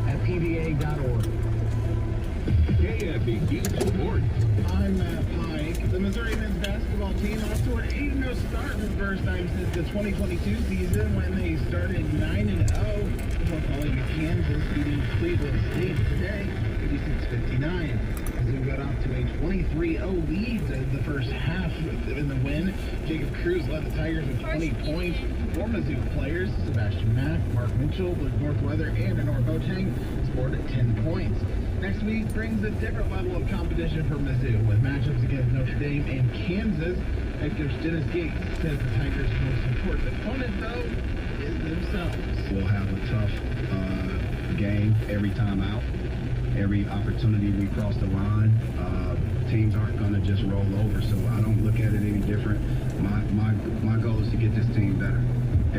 at pva.org. KFBG Sports. I'm Matt Pike. The Missouri men's basketball team off to an 8-0 start for the first time since the 2022 season when they started 9-0 before falling to Kansas, beating Cleveland State today, 56-59. Mizzou got off to a 23-0 lead the first half in the win. Jacob Cruz led the Tigers with 20 points. Four Mizzou players, Sebastian Mack, Mark Mitchell, Luke Northweather, and Anor Boateng, scored 10 points. Next week brings a different level of competition for Mizzou with matchups against Notre Dame and Kansas. Head coach Dennis Gates says the Tigers' most important opponent, though, is themselves. We'll have a tough game every time out. Every opportunity we cross the line, teams aren't going to just roll over, so I don't look at it any different. My goal is to get this team better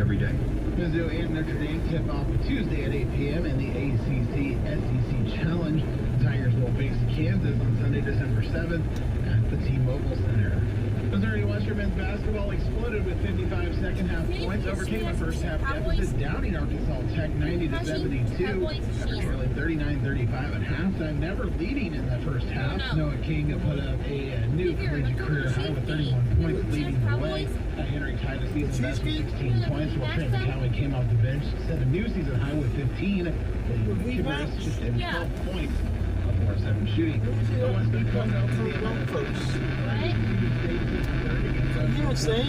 every day. Mizzou and Notre Dame tip off Tuesday at 8 p.m. in the ACC-SEC Challenge. The Tigers will face Kansas on Sunday, December 7th at the T-Mobile Center. Missouri Western men's basketball exploded with 55 second-half points, overcame a first-half deficit, downing Arkansas Tech 90-72, after trailing 39-35 at halftime, never leading in that first half. Noah King put up a new collegiate career high with 31 points, leading the way. Henry tied the season best with 16 points, while Trent McCowan came off the bench, set a new season high with 15, leading Chivers just in 12 points. 4-7 shooting. The Western Conference to the long folks. You say?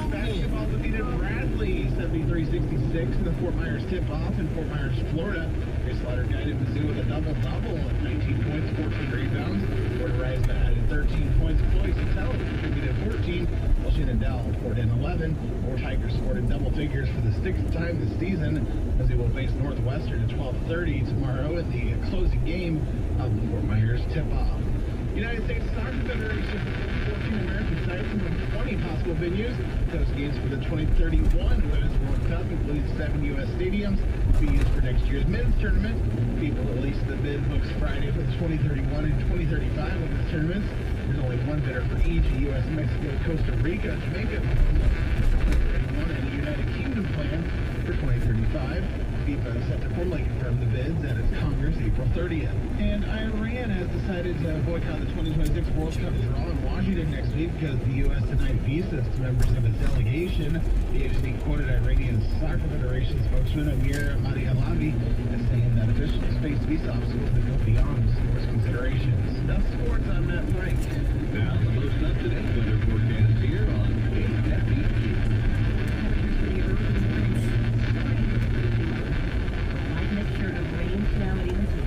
Basketball defeated Bradley 73-66 in the Fort Myers tip-off in Fort Myers, Florida. Chris Slaughter guided Mizzou with a double-double of 19 points, 14 rebounds. Fort Rice added 13 points. Chloe Sotelo contributed 14, while Shannon Dell scored in 11. Four Tigers scored in double figures for the 6th time this season. Mizzou will face Northwestern at 12:30 tomorrow in the closing game of the Fort Myers tip-off. United States Soccer Federation has 14 American sites and 20 possible venues. Host games for the 2031 Women's World Cup, including 7 U.S. stadiums, to be used for next year's men's tournament. FIFA released the bid books Friday for the 2031 and 2035 women's tournaments. There's only one bidder for each: U.S., Mexico, Costa Rica, Jamaica, and the United Kingdom plan for 2035. FIFA is set to formally confirm the bids at its Congress April 30th. And Iran has decided to boycott the 2026 World Cup draw in Washington next week because the U.S. denied visas to members of its delegation. The agency quoted Iranian Soccer Federation spokesman Amir Mahdi-Halabi as saying that officials face visa obstacles that go beyond sports considerations. That's sports. I'm Matt Pike. Now, the most up-to-date weather forecast here on KFBG.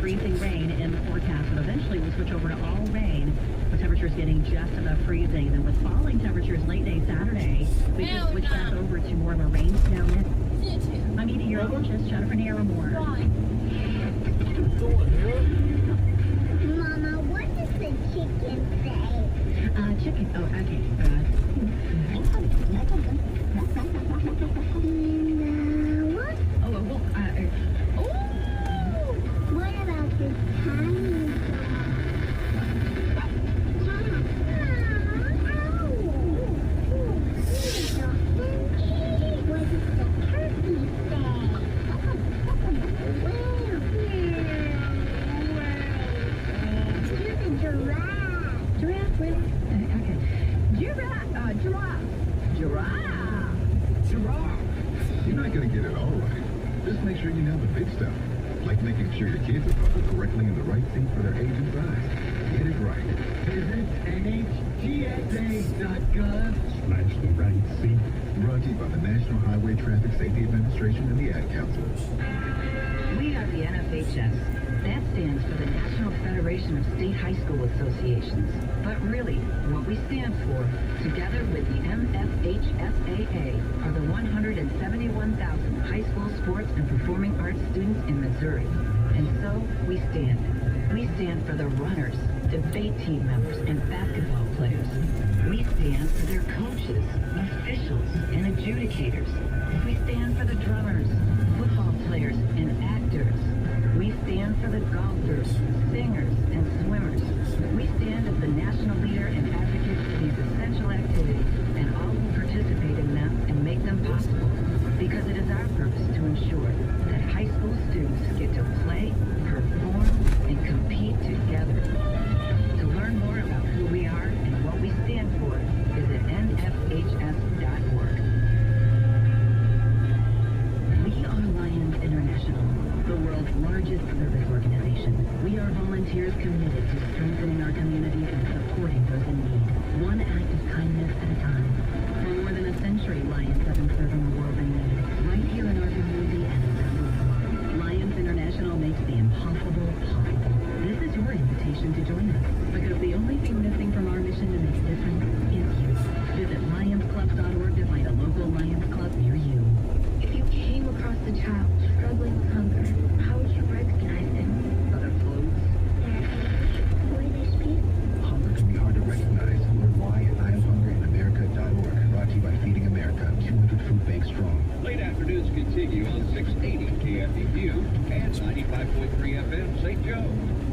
Freezing rain in the forecast, but eventually we'll switch over to all rain, with temperatures getting just above freezing. Then with falling temperatures late day Saturday, we can switch back over to more of a rain snow mix. I'm meteorologist Jennifer Naramore. Mama, what does the chicken say? Chicken. Oh, okay. What? Oh, well, What about this tiny What does the turkey say? The giraffe. giraffe. Okay. Giraffe. You're not going to get it all right. Just make sure you know the big stuff, like making sure your kids are coupled correctly in the right seat for their age and size. Get it right. Visit NHTSA.gov/the right seat. Brought to you by the National Highway Traffic Safety Administration and the Ad Council. We are the NFHS. That stands for the National Federation of State High School Associations. But really, what we stand for, together with the MFHSAA, are the 171,000 high school sports and performing arts students in Missouri. And so, we stand. We stand for the runners, debate team members, and basketball players. We stand for their coaches, officials, and adjudicators. We stand for the drummers, football players, and actors. We stand for the golfers, singers, and swimmers. We stand as the national leader and advocate for these essential activities and all who KFEQ and 95.3 FM St. Joe.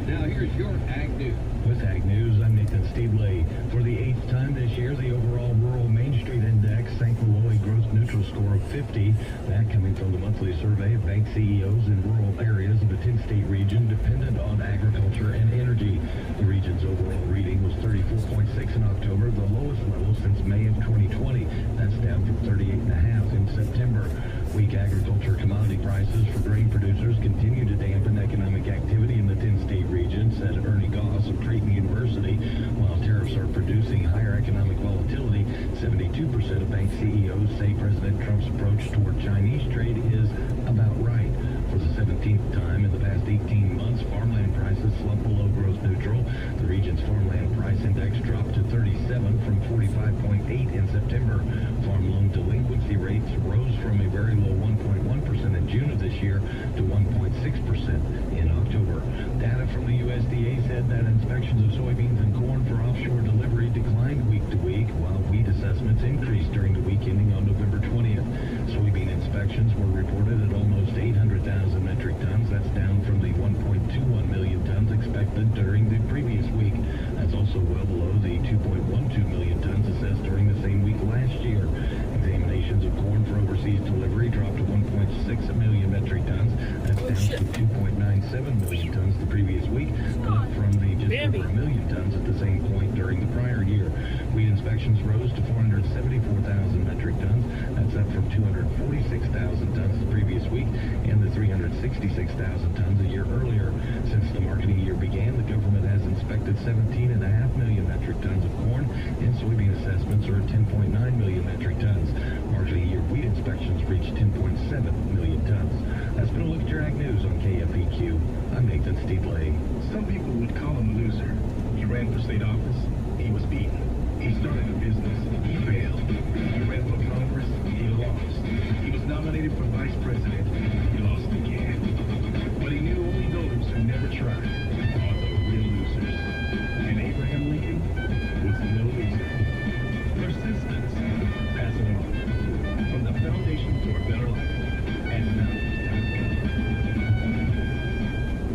Now here's your Ag News. With Ag News, I'm Nathan Steedley. For the 8th time this year, the overall rural Main Street Index sank below a gross neutral score of 50. That coming from the monthly survey of bank CEOs in rural areas of the 10-state region dependent on agriculture and energy. The region's overall reading was 34.6 in October, the lowest level since May of 2020. That's down from 38.5 in September. Weak agriculture commodity prices for grain producers continue to dampen economic activity in the 10-state region, said Ernie Goss of Creighton University. While tariffs are producing higher economic volatility, 72% of bank CEOs say President Trump's approach toward Chinese trade is about right. For the 17th time in the past 18 months, farmland prices slumped below gross neutral. The region's farmland price index dropped to 37 from 45.8 in September. Farm loan delinquency rates rose from a very low 1.1% in June of this year to 1.6% in October. Data from the USDA said that inspections of soybeans and corn for offshore delivery declined week to week, while wheat assessments increased during the week ending on November 20th. Soybean inspections were reported at almost 800,000 metric tons. That's down from the 1.21 million tons expected during the previous week. That's also well below the 2.12 million tons assessed during the same week last year. Examinations of corn for overseas delivery dropped to 1.6 million metric tons. That's down from 2.97 million tons the previous week, up from the just over a million tons at the same point during the prior year. Wheat inspections rose to 474,000 metric tons. That's up from 246,000 tons the previous week and the 366,000 tons a year earlier. Since the marketing year began, the government has inspected 17.5 million metric tons of corn, and soybean assessments are at 10.9 million metric tons. Marketing year wheat inspections reached 10.7 million tons. That's been a look at your Ag News on KFEQ. I'm Nathan Steedley. Some people would call him a loser. He ran for state office. He was beaten. He started a business. He failed. He ran for Congress. He lost. He was nominated for vice president. He lost again. But he knew only those who never tried are the real losers. And Abraham Lincoln was no loser. Persistence. Pass it on. From the Foundation for a Better Life. And now it's time to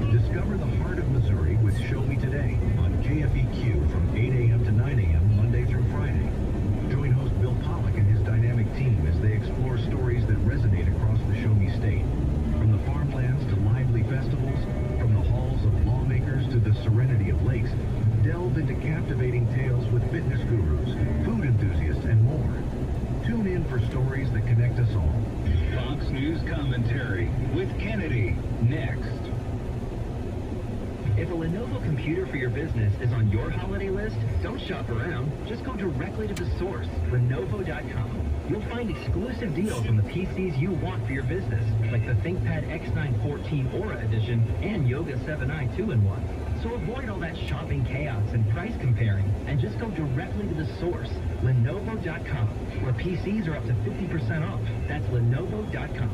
go. Discover the heart of Missouri with Show Me Today on KFEQ from 8 a.m. to 9 a.m. Monday through Friday. Join host Bill Pollock and his dynamic team as they explore stories that resonate across the Show Me state. From the farmlands to lively festivals, from the halls of lawmakers to the serenity of lakes, delve into captivating tales with fitness gurus, food enthusiasts, and more. Tune in for stories that connect us all. Fox News commentary with Kennedy next. If a Lenovo computer for your business is on your holiday list, don't shop around. Just go directly to the source, Lenovo.com. You'll find exclusive deals on the PCs you want for your business, like the ThinkPad X914 Aura Edition and Yoga 7i 2-in-1. So avoid all that shopping chaos and price comparing, and just go directly to the source, Lenovo.com, where PCs are up to 50% off. That's Lenovo.com.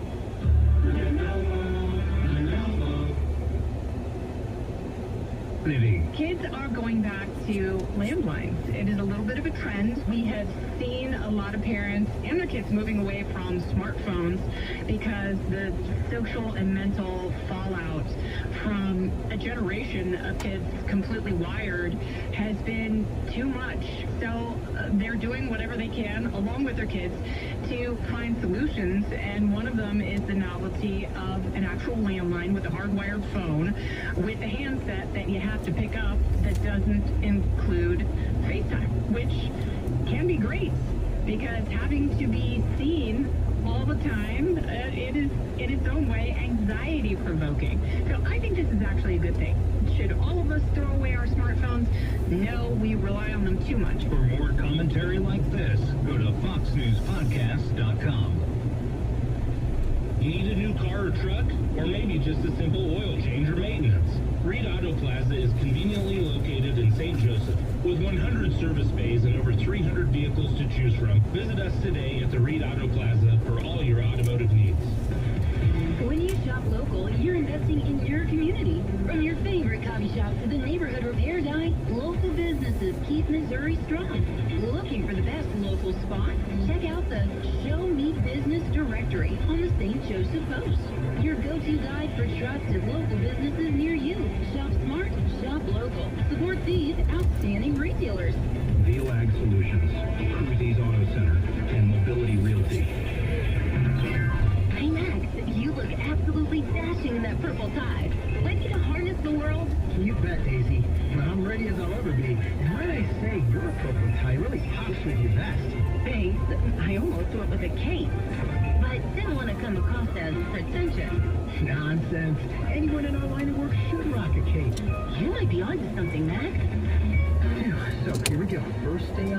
Kids are going back to landlines. It is a little bit of a trend. We have seen a lot of parents and their kids moving away from smartphones because the social and mental fallout from a generation of kids completely wired has been too much. So they're doing whatever they can along with their kids to find solutions, and one of them is the novelty of an actual landline with a hardwired phone with a handset that you have to pick up that doesn't include FaceTime, which can be great because having to be seen all the time, it is in its own way anxiety provoking. So I think this is actually a good thing. Should all of us throw away our smartphones? No, we rely on them too much. For more commentary like this, go to foxnewspodcast.com. You need a new car or truck? Or maybe just a simple oil change or maintenance? Reed Auto Plaza is conveniently located in St. Joseph. With 100 service bays and over 300 vehicles to choose from, visit us today at the Reed Auto Plaza for all your automotive needs. When you shop local, you're investing in your community. From your favorite coffee shop to the neighborhood repair guy, local businesses keep Missouri strong. Looking for the best local spot? Check out the Show Me Business Directory on the St. Joseph Post. Your go-to go-to guide for trusted local businesses near you. Shop smart, shop local. Support these outstanding retailers. VLAG Solutions, Cruisy's Auto Center, and Mobility Realty. Hey Max, you look absolutely dashing in that purple tie. Ready to harness the world? You bet, Daisy. But I'm ready as I'll ever be. And might I say, your purple tie really pops with you best. Thanks. I almost went with a cape. But didn't want to come across as pretentious. Nonsense. Anyone in our line of work should rock a cape. You might be onto something, Max. So, here we go. First day on